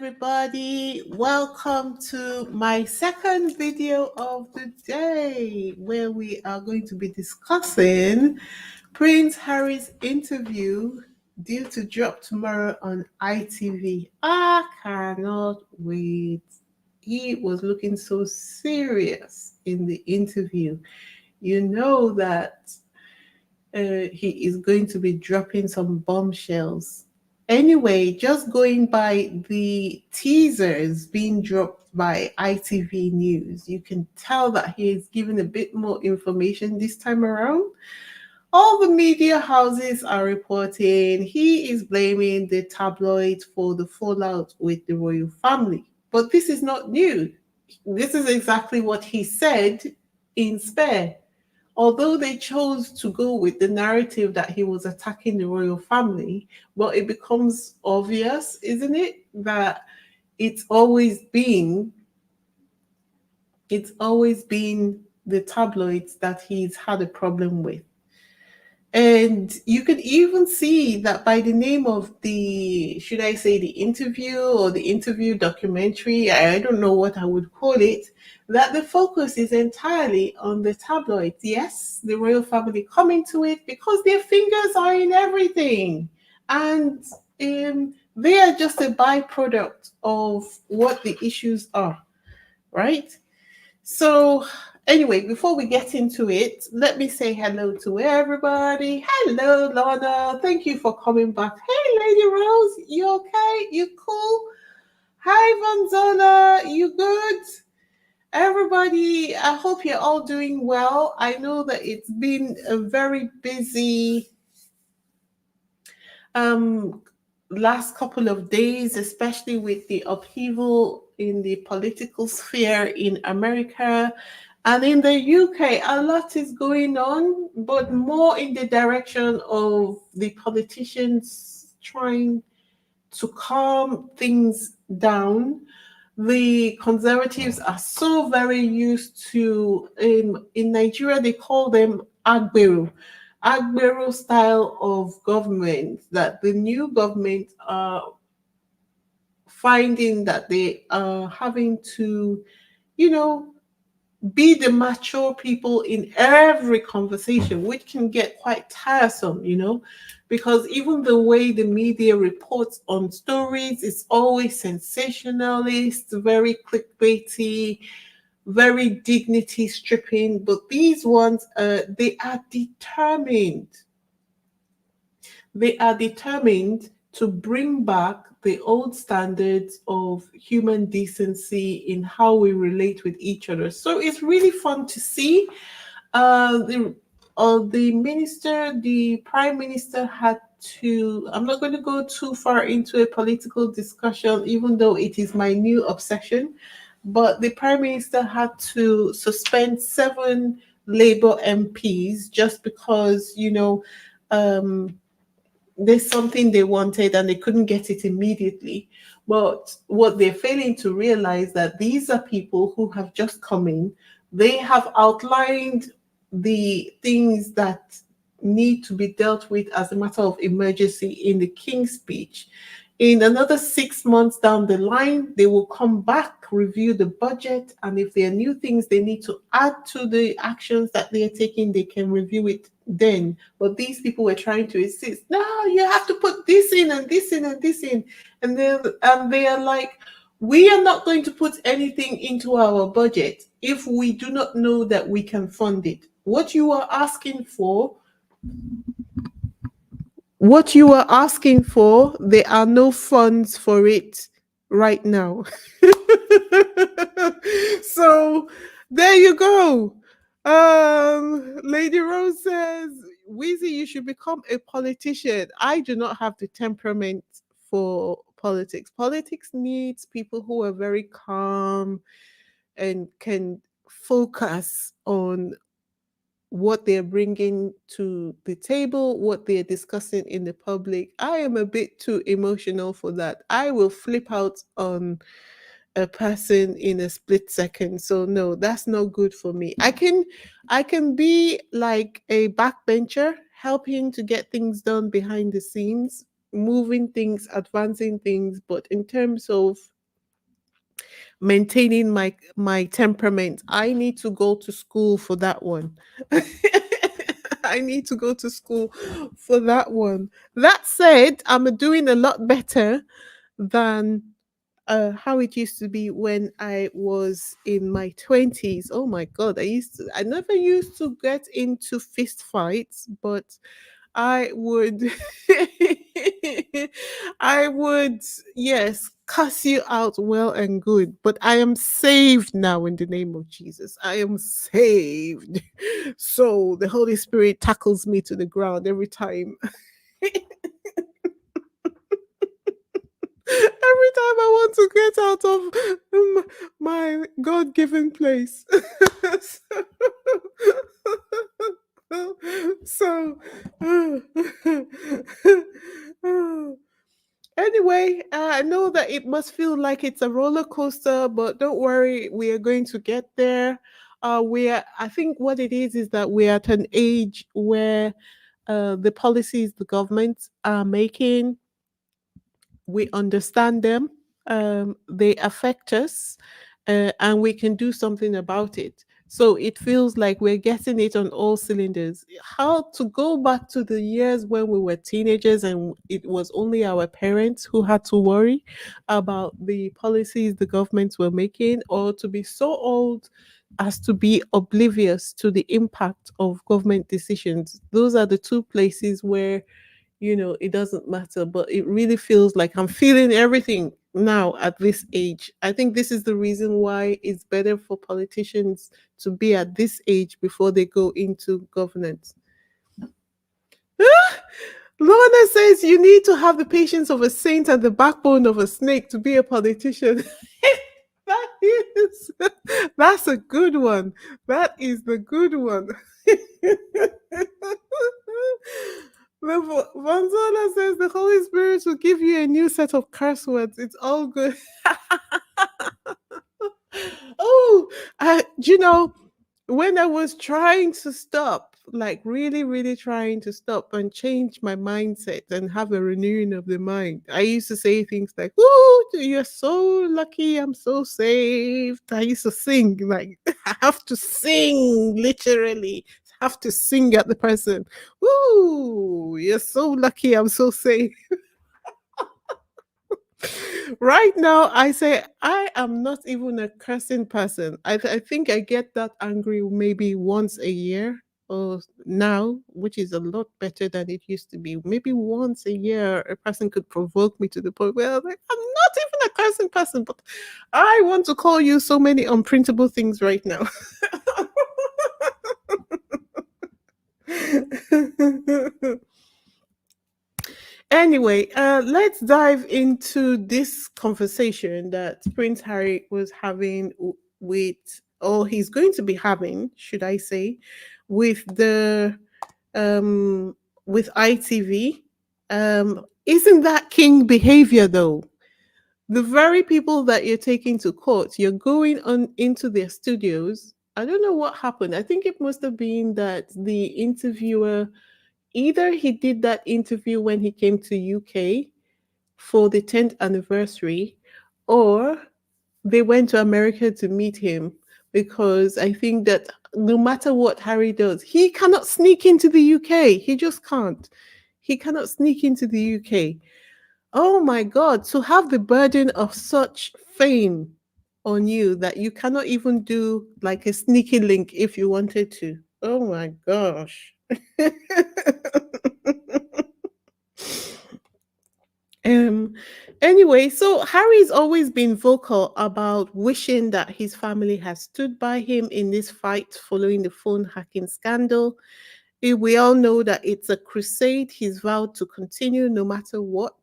everybody. Welcome to my second video of the day where we are going to be discussing Prince Harry's interview due to drop tomorrow on ITV. I cannot wait. He was looking so serious in the interview. You know that he is going to be dropping some bombshells. Anyway, just going by the teasers being dropped by ITV News, you can tell that he is giving a bit more information this time around. All the media houses are reporting he is blaming the tabloids for the fallout with the royal family. But this is not new. This is exactly what he said in Spare. Although they chose to go with the narrative that he was attacking the royal family, well, it becomes obvious, isn't it, that it's always been the tabloids that he's had a problem with. And you can even see that by the name of the, should I say, the interview or the interview documentary, I don't know what I would call it, that the focus is entirely on the tabloids. Yes, the royal family coming to it because their fingers are in everything. And they are just a byproduct of what the issues are, right? So, anyway, before we get into it, let me say hello to everybody. Hello, Lorna. Thank you for coming back. Hey, Lady Rose, you okay? You cool? Hi, Vanzola. You good? Everybody, I hope you're all doing well. I know that it's been a very busy last couple of days, especially with the upheaval in the political sphere in America and in the UK. A lot is going on, but more in the direction of the politicians trying to calm things down. The conservatives are so very used to, in Nigeria, they call them Agbero style of government, that the new government are finding that they are having to, you know, be the mature people in every conversation, which can get quite tiresome, because even the way the media reports on stories is always sensationalist, very clickbaity, very dignity stripping. But these ones, they are determined. They are determined to bring back the old standards of human decency in how we relate with each other. So it's really fun to see. The prime minister had to. I'm not going to go too far into a political discussion, even though it is my new obsession. But the prime minister had to suspend 7 Labour MPs just because, there's something they wanted and they couldn't get it immediately. But what they're failing to realize that these are people who have just come in. They have outlined the things that need to be dealt with as a matter of emergency in the King's speech. In another 6 months down the line, they will come back, review the budget, and if there are new things they need to add to the actions that they are taking, they can review it then. But these people were trying to insist, no, you have to put this in and this in and this in. And they are like, we are not going to put anything into our budget if we do not know that we can fund it. What you are asking for, there are no funds for it right now. So there you go. Lady Rose says, Weezy, you should become a politician. I do not have the temperament for politics. Politics needs people who are very calm and can focus on what they're bringing to the table, what they're discussing in the public. I am a bit too emotional for that. I will flip out on a person in a split second. So no, that's not good for me. I can be like a backbencher, helping to get things done behind the scenes, moving things, advancing things, but in terms of Maintaining my temperament. I need to go to school for that one. I need to go to school for that one. That said, I'm doing a lot better than how it used to be when I was in my 20s. Oh my God, I never used to get into fist fights, but I would, I would, yes, cuss you out well and good. But I am saved now in the name of Jesus. I am saved. So the Holy Spirit tackles me to the ground every time. Every time I want to get out of my God given place. So, anyway, I know that it must feel like it's a roller coaster, but don't worry, we are going to get there. I think what it is that we're at an age where the policies the government are making, we understand them, they affect us, and we can do something about it. So it feels like we're getting it on all cylinders. How to go back to the years when we were teenagers and it was only our parents who had to worry about the policies the governments were making, or to be so old as to be oblivious to the impact of government decisions. Those are the two places where it doesn't matter, but it really feels like I'm feeling everything now at this age. I think this is the reason why it's better for politicians to be at this age before they go into governance. Lorna says you need to have the patience of a saint and the backbone of a snake to be a politician. That is, that's a good one. That is the good one. Vanzola says the Holy Spirit will give you a new set of curse words. It's all good. Oh, when I was trying to stop, like really, really trying to stop and change my mindset and have a renewing of the mind, I used to say things like, "Oh, you're so lucky, I'm so saved." I used to sing, like, I have to sing literally, have to sing at the person. "Ooh, you're so lucky, I'm so saved." Right now, I say I am not even a cursing person. I think I get that angry maybe once a year or now, which is a lot better than it used to be. Maybe once a year, a person could provoke me to the point where I'm like, I'm not even a cursing person, but I want to call you so many unprintable things right now. Anyway, let's dive into this conversation that Prince Harry was having with, or he's going to be having, should I say, with the with ITV. Isn't that king behavior though? The very people that you're taking to court, you're going on into their studios. I don't know what happened. I think it must have been that the interviewer, either he did that interview when he came to UK for the 10th anniversary, or they went to America to meet him, because I think that no matter what Harry does, he cannot sneak into the UK. He just can't. He cannot sneak into the UK. Oh my God, to have the burden of such fame on you that you cannot even do like a sneaky link if you wanted to. Oh my gosh. Um, anyway, so Harry's always been vocal about wishing that his family has stood by him in this fight following the phone hacking scandal. We all know that it's a crusade he's vowed to continue no matter what.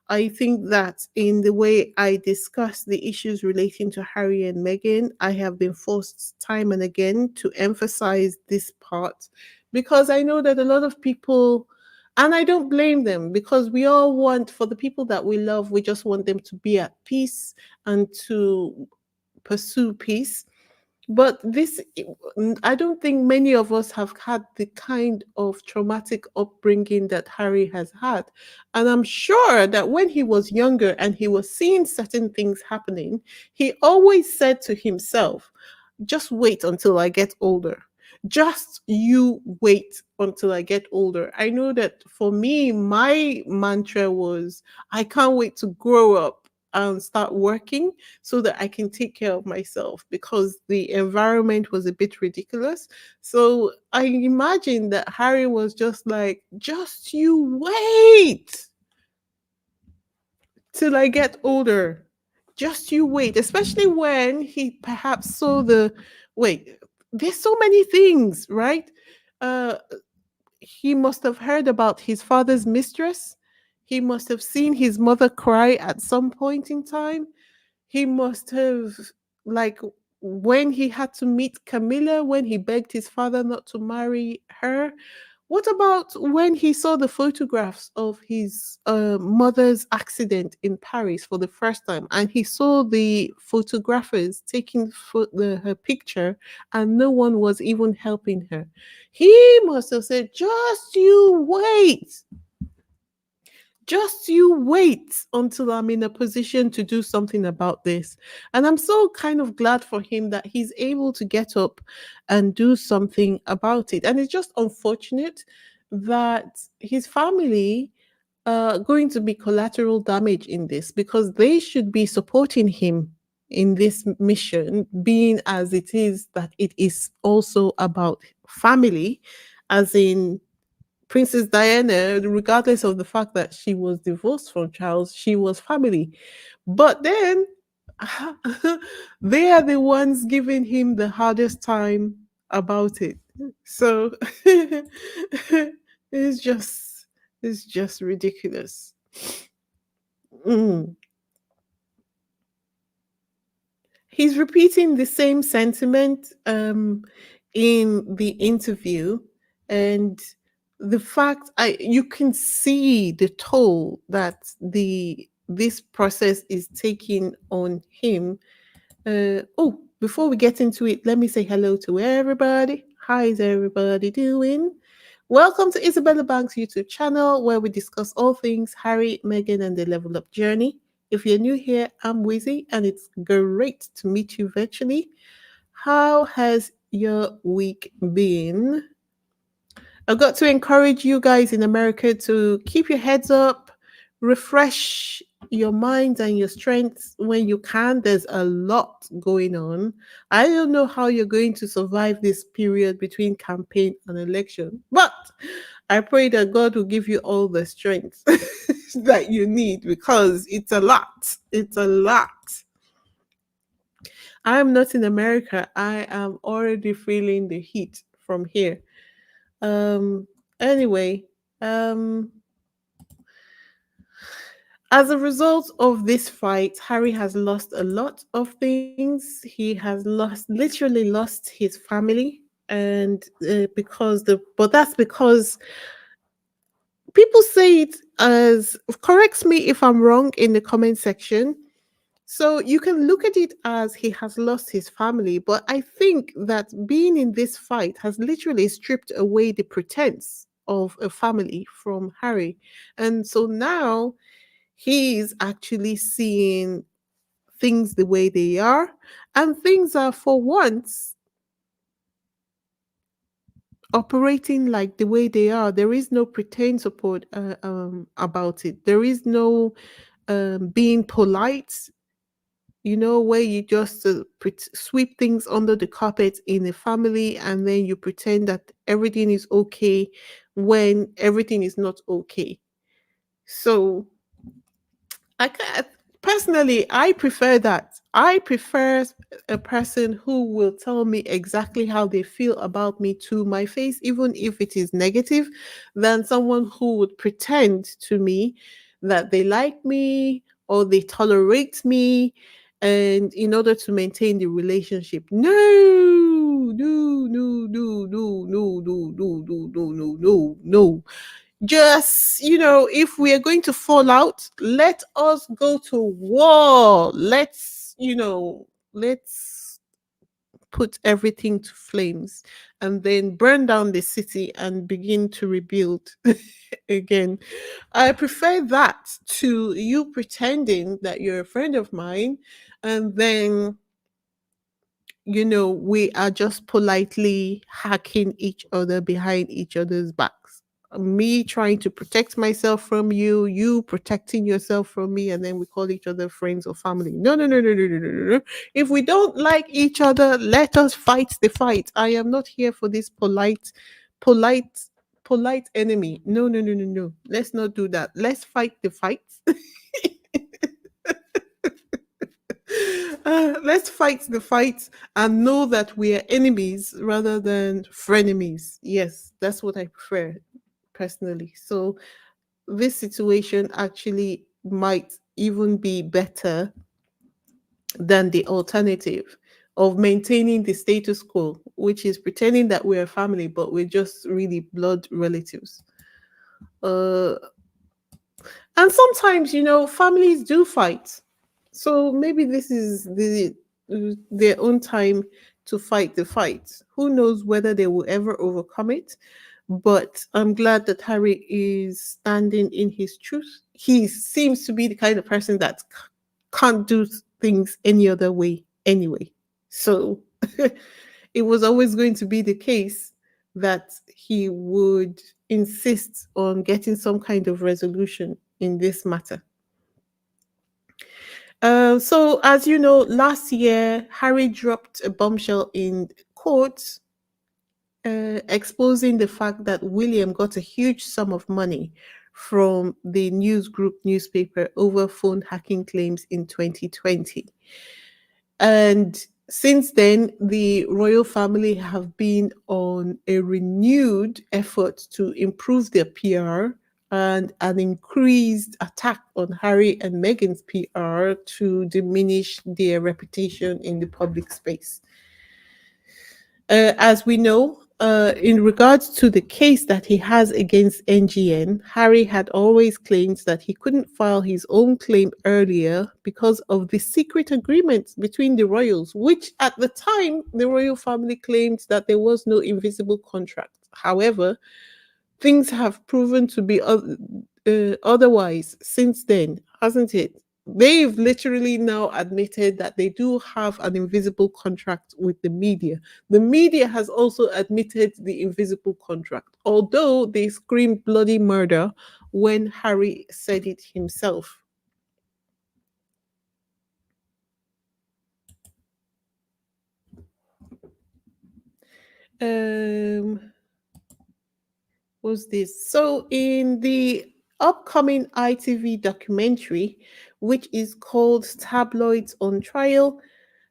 I think that in the way I discuss the issues relating to Harry and Meghan, I have been forced time and again to emphasize this part, because I know that a lot of people, and I don't blame them, because we all want, for the people that we love, we just want them to be at peace and to pursue peace. But I don't think many of us have had the kind of traumatic upbringing that Harry has had. And I'm sure that when he was younger and he was seeing certain things happening, he always said to himself, just wait until I get older. Just you wait until I get older. I know that for me, my mantra was, I can't wait to grow up and start working so that I can take care of myself because the environment was a bit ridiculous. So I imagine that Harry was just like, just you wait till I get older. Just you wait, especially when he perhaps saw wait, there's so many things, right? Uh, he must have heard about his father's mistress. He must have seen his mother cry at some point in time. He must have, like, when he had to meet Camilla, when he begged his father not to marry her. What about when he saw the photographs of his mother's accident in Paris for the first time, and he saw the photographers taking her picture, and no one was even helping her? He must have said, "Just you wait." Just you wait until I'm in a position to do something about this. And I'm so kind of glad for him that he's able to get up and do something about it. And it's just unfortunate that his family going to be collateral damage in this, because they should be supporting him in this mission, being as it is that it is also about family, as in Princess Diana, regardless of the fact that she was divorced from Charles, she was family. But then they are the ones giving him the hardest time about it. So it's just it's just ridiculous. Mm. He's repeating the same sentiment in the interview, and the fact, I you can see the toll that the this process is taking on him. Before we get into it, let me say hello to everybody. How is everybody doing? Welcome to Isabella Banks YouTube channel, where we discuss all things Harry, Meghan, and the level up journey. If you're new here, I'm Wizzy, and it's great to meet you virtually. How has your week been? I've got to encourage you guys in America to keep your heads up, refresh your minds and your strengths when you can. There's a lot going on. I don't know how you're going to survive this period between campaign and election, but I pray that God will give you all the strength that you need, because it's a lot. It's a lot. I'm not in America. I am already feeling the heat from here. Um, anyway, um, as a result of this fight, Harry has lost a lot of things. He has literally lost his family, and but that's because people say it as, corrects me if I'm wrong in the comment section. So you can look at it as he has lost his family, but I think that being in this fight has literally stripped away the pretense of a family from Harry. And so now he's actually seeing things the way they are, and things are for once operating like the way they are. There is no pretend support about it. There is no being polite, where you just sweep things under the carpet in a family, and then you pretend that everything is okay when everything is not okay. So I can personally, I prefer that. I prefer a person who will tell me exactly how they feel about me to my face, even if it is negative, than someone who would pretend to me that they like me or they tolerate me, and in order to maintain the relationship. No, no, no, no, no, no, no, no, no, no, no, no, no. Just, if we are going to fall out, let us go to war. Let's put everything to flames and then burn down the city and begin to rebuild again. I prefer that to you pretending that you're a friend of mine and then we are just politely hacking each other behind each other's backs. Me trying to protect myself from you, you protecting yourself from me, and then we call each other friends or family. No, no, no, no, no, no, no, no, no. If we don't like each other, let us fight the fight. I am not here for this polite, polite enemy. No, no, no, no, no. Let's not do that. Let's fight the fight. Let's fight the fight and know that we are enemies rather than frenemies. Yes, that's what I prefer personally. So this situation actually might even be better than the alternative of maintaining the status quo, which is pretending that we're a family, but we're just really blood relatives. Uh, and sometimes, families do fight. So maybe this is their own time to fight the fight. Who knows whether they will ever overcome it? But I'm glad that Harry is standing in his truth. He seems to be the kind of person that can't do things any other way anyway. So it was always going to be the case that he would insist on getting some kind of resolution in this matter. So, as you know, last year, Harry dropped a bombshell in court exposing the fact that William got a huge sum of money from the news group newspaper over phone hacking claims in 2020. And since then, the royal family have been on a renewed effort to improve their PR and an increased attack on Harry and Meghan's PR to diminish their reputation in the public space. As we know, in regards to the case that he has against NGN, Harry had always claimed that he couldn't file his own claim earlier because of the secret agreement between the royals, which at the time the royal family claimed that there was no invisible contract. However, things have proven to be otherwise since then, hasn't it? They've literally now admitted that they do have an invisible contract with the media. The media has also admitted the invisible contract, although they screamed bloody murder when Harry said it himself. Um, what's this? So, in the upcoming ITV documentary, which is called Tabloids on Trial,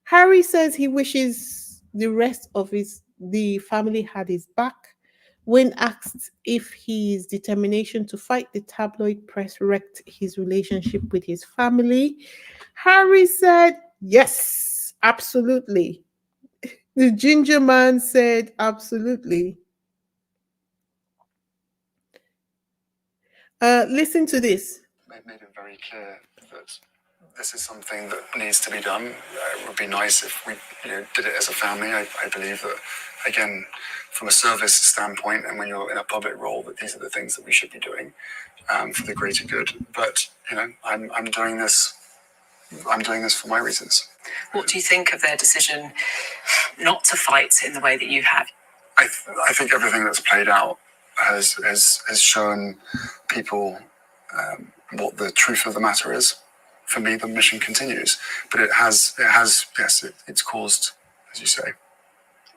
Harry says he wishes the rest of the family had his back. When asked if his determination to fight the tabloid press wrecked his relationship with his family, Harry said, "Yes, absolutely." The ginger man said, "Absolutely." Listen to this. Made it very clear that this is something that needs to be done. It would be nice if we did it as a family. I believe that, again, from a service standpoint, and when you're in a public role, that these are the things that we should be doing for the greater good. But I'm doing this. I'm doing this for my reasons. What do you think of their decision not to fight in the way that you have? I think everything that's played out has shown people what the truth of the matter is. For me, the mission continues, but it's caused, as you say,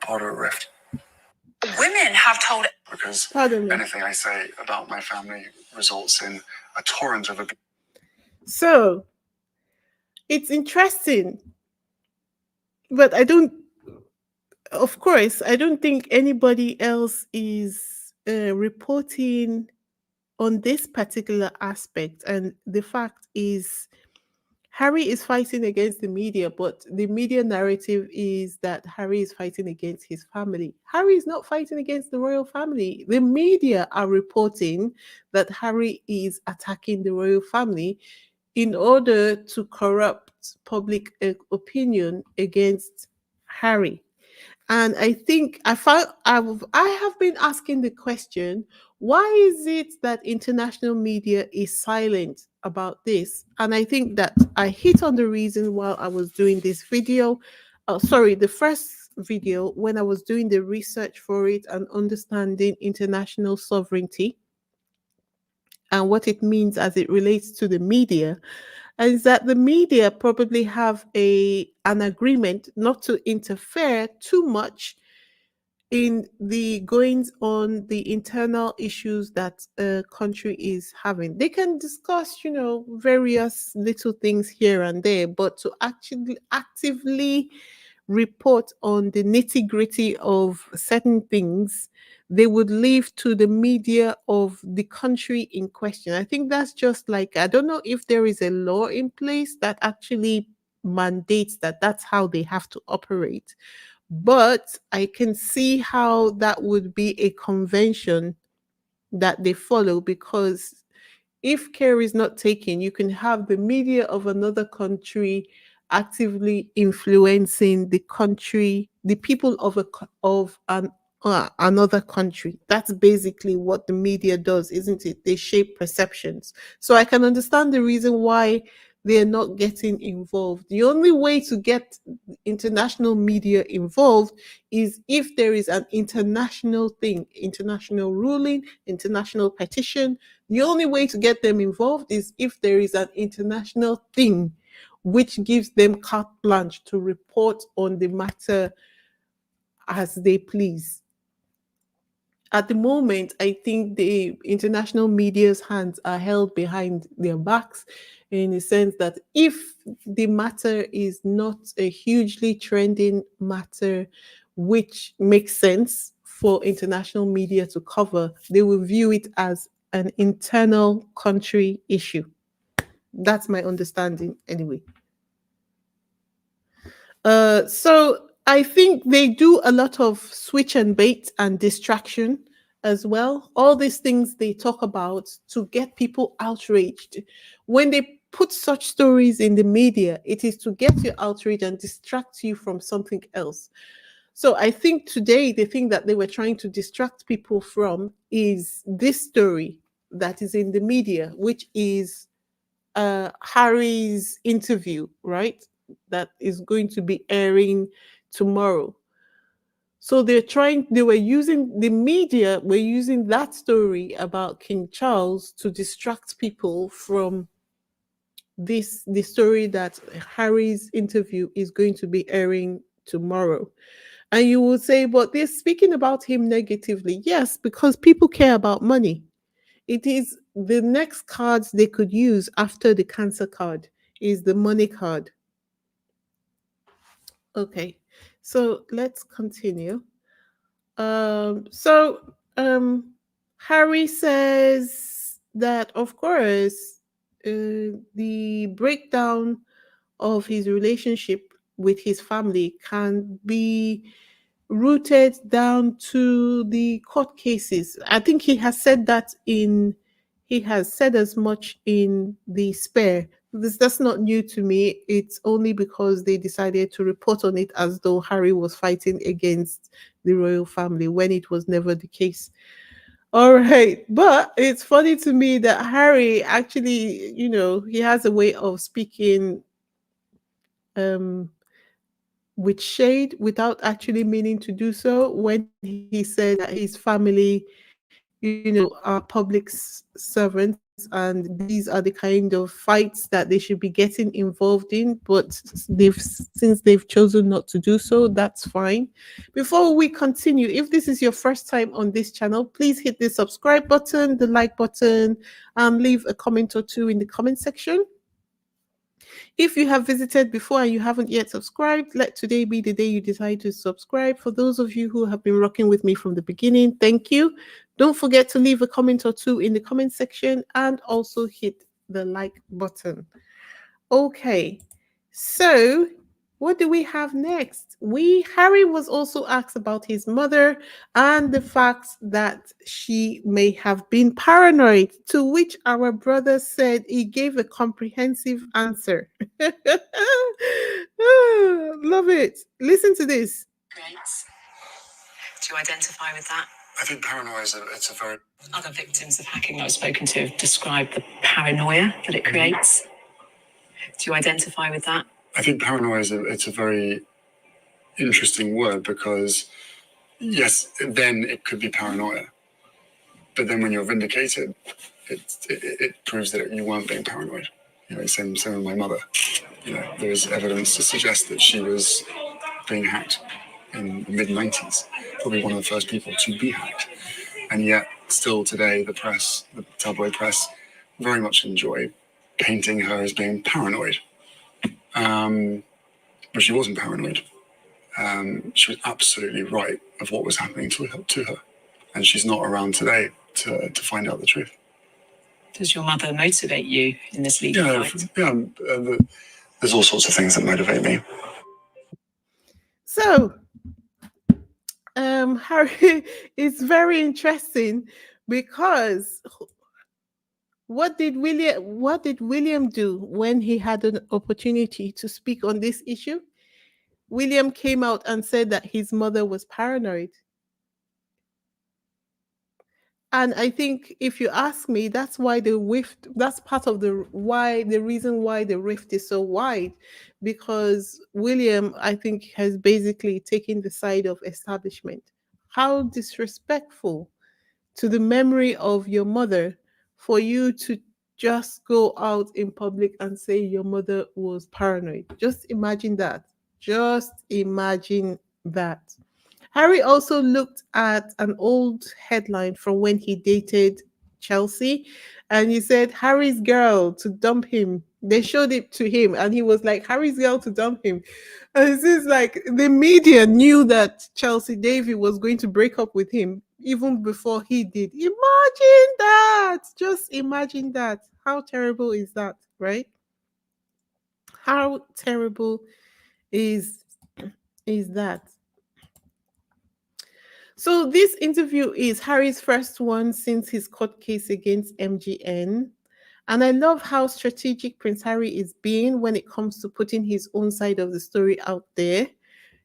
part of a rift. Women have told Because Pardon me. anything I say about my family results in a torrent of abuse. So it's interesting, but of course, I don't think anybody else is reporting on this particular aspect. And the fact is, Harry is fighting against the media, but the media narrative is that Harry is fighting against his family. Harry is not fighting against the royal family. The media are reporting that Harry is attacking the royal family in order to corrupt public opinion against Harry. And I think I have been asking the question, why is it that international media is silent about this? And I think that I hit on the reason while I was doing this video. Sorry, the first video when I was doing the research for it and understanding international sovereignty and what it means as it relates to the media, is that the media probably have an agreement not to interfere too much in the goings on, the internal issues that a country is having. They can discuss, various little things here and there, but to actually actively report on the nitty gritty of certain things, they would leave to the media of the country in question. I think that's just like, I don't know if there is a law in place that actually mandates that that's how they have to operate, but I can see how that would be a convention that they follow, because if care is not taken, you can have the media of another country actively influencing the country, the people of another country. That's basically what the media does, isn't it? They shape perceptions. So I can understand the reason why they're not getting involved. The only way to get international media involved is if there is an international thing, international ruling, international petition. The only way to get them involved is if there is an international thing which gives them carte blanche to report on the matter as they please. At the moment, I think the international media's hands are held behind their backs, in the sense that if the matter is not a hugely trending matter, which makes sense for international media to cover, they will view it as an internal country issue. That's my understanding, anyway. So I think they do a lot of switch and bait and distraction as well. All these things they talk about to get people outraged. When they put such stories in the media, it is to get you outraged and distract you from something else. So I think today the thing that they were trying to distract people from is this story that is in the media, which is Harry's interview, right? That is going to be airing tomorrow. So they were using the media, were using that story about King Charles to distract people from the story that Harry's interview is going to be airing tomorrow. And you will say, but they're speaking about him negatively. Yes, because people care about money. It is the next cards they could use after the cancer card is the money card. Okay, so let's continue. So Harry says that, of course, the breakdown of his relationship with his family can be rooted down to the court cases. I think he has said as much in the spare. That's not new to me. It's only because they decided to report on it as though Harry was fighting against the royal family when it was never the case. All right. But it's funny to me that Harry actually, he has a way of speaking um with shade without actually meaning to do so, when he said that his family, are public servants and these are the kind of fights that they should be getting involved in, but since they've chosen not to do so, that's fine. Before we continue, if this is your first time on this channel, please hit the subscribe button, the like button, and leave a comment or two in the comment section. If you have visited before and you haven't yet subscribed, let today be the day you decide to subscribe. For those of you who have been rocking with me from the beginning, thank you. Don't forget to leave a comment or two in the comment section and also hit the like button. Okay, so what do we have next? Harry was also asked about his mother and the fact that she may have been paranoid, to which our brother said he gave a comprehensive answer. Love it. Listen to this. Do you identify with that? I think paranoia it's a very... Other victims of hacking that I've spoken to have described the paranoia that it creates. Do you identify with that? I think paranoia it's a very interesting word because, yes, then it could be paranoia. But then when you're vindicated, it proves that you weren't being paranoid. Same with my mother. There is evidence to suggest that she was being hacked in the mid-90s, probably one of the first people to be hacked. And yet, still today, the press, the tabloid press, very much enjoy painting her as being paranoid. But she wasn't paranoid. She was absolutely right of what was happening to her. And she's not around today to find out the truth. Does your mother motivate you in this legal fight? Yeah, there's all sorts of things that motivate me. So, Harry, it's very interesting because what did William do when he had an opportunity to speak on this issue? William came out and said that his mother was paranoid. And I think if you ask me, that's why the rift, that's part of the reason why the rift is so wide, because William, I think, has basically taken the side of establishment. How disrespectful to the memory of your mother for you to just go out in public and say your mother was paranoid. Just imagine that. Just imagine that. Harry also looked at an old headline from when he dated Chelsea, and he said, Harry's girl to dump him. They showed it to him, and he was like, Harry's girl to dump him. And it seems like the media knew that Chelsea Davy was going to break up with him even before he did. Imagine that. Just imagine that. How terrible is that, right? How terrible is that? So this interview is Harry's first one since his court case against MGN. And I love how strategic Prince Harry is being when it comes to putting his own side of the story out there.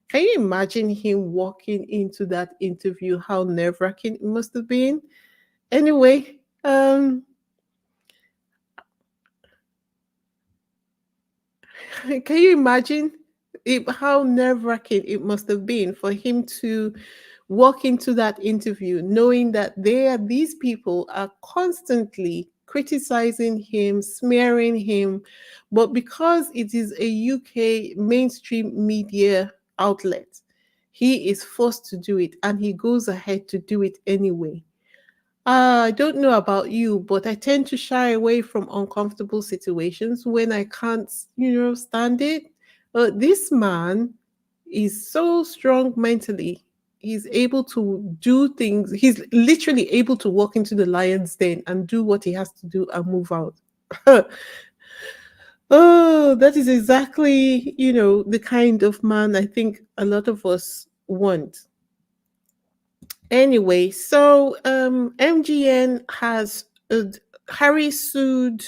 Can you imagine him walking into that interview? How nerve-wracking it must have been. Anyway, can you imagine how nerve-wracking it must have been for him to walk into that interview knowing that these people are constantly criticizing him, smearing him, but because it is a UK mainstream media outlet, he is forced to do it, and he goes ahead to do it anyway. I don't know about you, but I tend to shy away from uncomfortable situations when I can't, stand it. This man is so strong mentally. He's able to do things. He's literally able to walk into the lion's den and do what he has to do and move out. Oh, that is exactly, the kind of man I think a lot of us want. Anyway, so MGN has Harry sued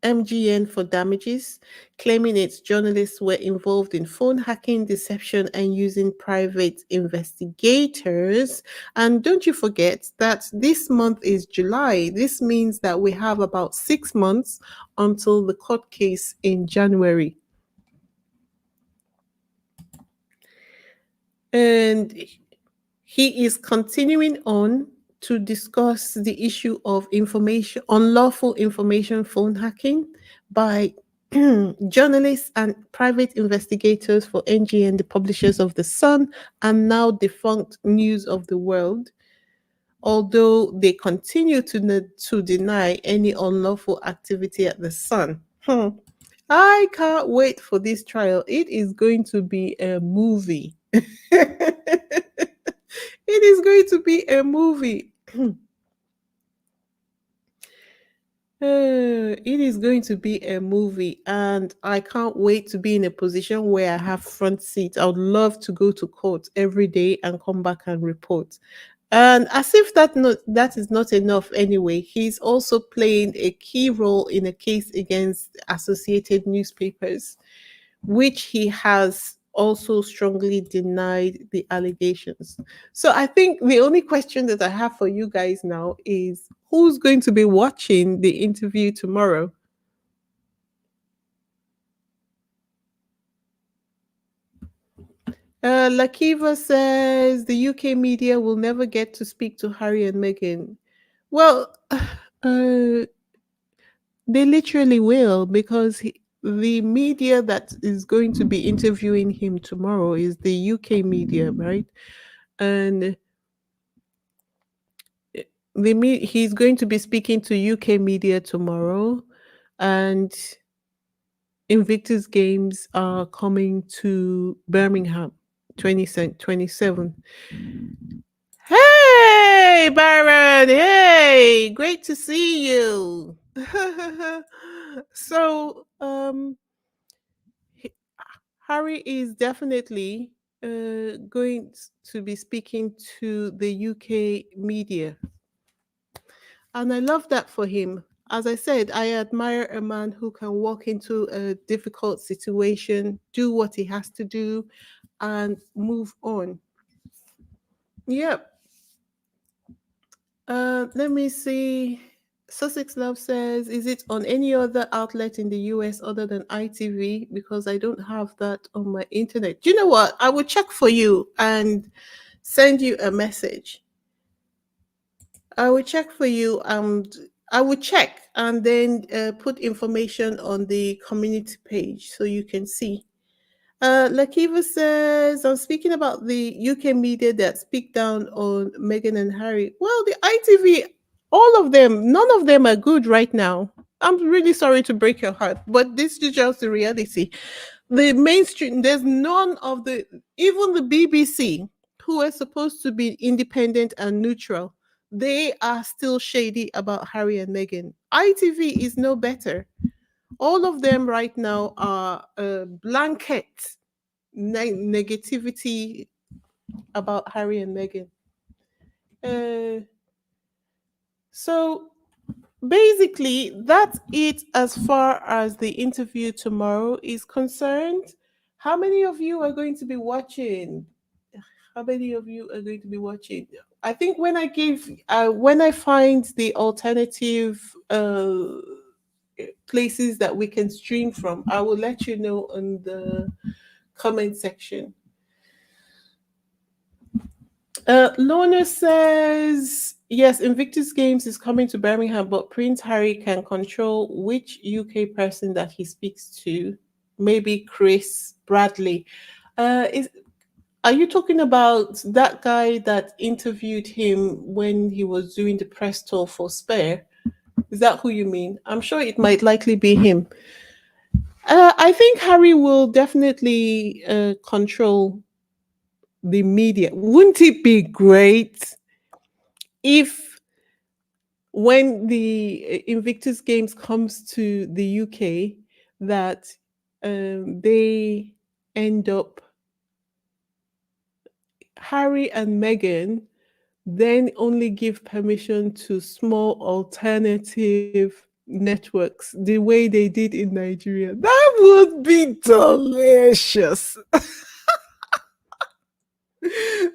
MGN for damages, claiming its journalists were involved in phone hacking, deception, and using private investigators. And don't you forget that this month is July. This means that we have about 6 months until the court case in January. And he is continuing on to discuss the issue of unlawful information phone hacking by journalists and private investigators for NGN, the publishers of The Sun, and now defunct News of the World, although they continue to deny any unlawful activity at The Sun. I can't wait for this trial. It is going to be a movie. It is going to be a movie. It is going to be a movie, and I can't wait to be in a position where I have front seat. I would love to go to court every day and come back and report. And as if that is not enough anyway, he's also playing a key role in a case against Associated Newspapers, which he has also strongly denied the allegations. So I think the only question that I have for you guys now is who's going to be watching the interview tomorrow? Lakiva says the UK media will never get to speak to Harry and Meghan. Well, they literally will because the media that is going to be interviewing him tomorrow is the UK media, right? And he's going to be speaking to UK media tomorrow, and Invictus Games are coming to Birmingham 27. Hey, Baron. Hey, great to see you. So, Harry is definitely going to be speaking to the UK media. And I love that for him. As I said, I admire a man who can walk into a difficult situation, do what he has to do, and move on. Yep. Let me see. Sussex Love says, is it on any other outlet in the US other than ITV? Because I don't have that on my internet. Do you know what? I will check for you and send you a message. I will check for you and I will check and then put information on the community page so you can see. Lakiva says, I'm speaking about the UK media that speak down on Meghan and Harry. Well, the ITV, all of them, none of them are good right now. I'm really sorry to break your heart, but this is just the reality. The mainstream, there's none of even the BBC, who are supposed to be independent and neutral, they are still shady about Harry and Meghan. ITV is no better. All of them right now are blanket negativity about Harry and Meghan. Uh, so basically, that's it as far as the interview tomorrow is concerned. How many of you are going to be watching? How many of you are going to be watching? I think when I find the alternative places that we can stream from, I will let you know in the comment section. Lorna says, yes, Invictus Games is coming to Birmingham, but Prince Harry can control which UK person that he speaks to. Maybe Chris Bradley. Are you talking about that guy that interviewed him when he was doing the press tour for Spare? Is that who you mean? I'm sure it might likely be him. I think Harry will definitely control the media. Wouldn't it be great if when the Invictus Games comes to the UK that they end up Harry and Meghan then only give permission to small alternative networks the way they did in Nigeria. That would be delicious.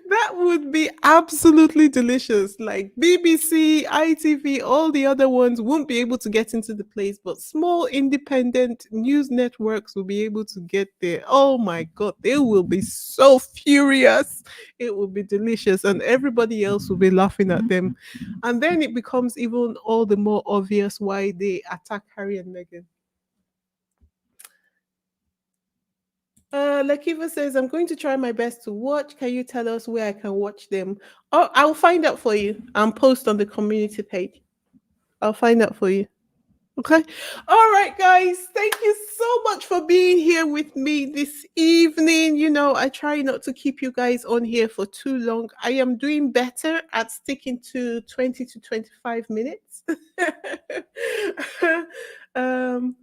That would be absolutely delicious. Like BBC, ITV, all the other ones won't be able to get into the place, but small independent news networks will be able to get there. Oh my God, they will be so furious. It will be delicious, and everybody else will be laughing at them. And then it becomes even all the more obvious why they attack Harry and Meghan. Lakiva says, I'm going to try my best to watch. Can you tell us where I can watch them? Oh, I'll find out for you and post on the community page. I'll find out for you. Okay. All right, guys. Thank you so much for being here with me this evening. You know, I try not to keep you guys on here for too long. I am doing better at sticking to 20 to 25 minutes. um,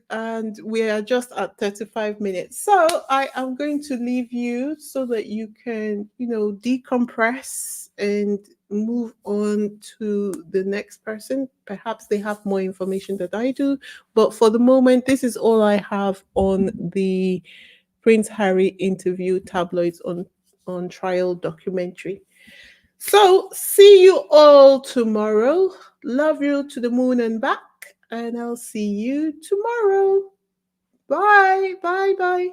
and we are just at 35 minutes. So I am going to leave you so that you can, decompress and move on to the next person. Perhaps they have more information than I do, but for the moment, this is all I have on the Prince Harry interview, Tabloids on Trial documentary. So see you all tomorrow. Love you to the moon and back, and I'll see you tomorrow. Bye, bye, bye.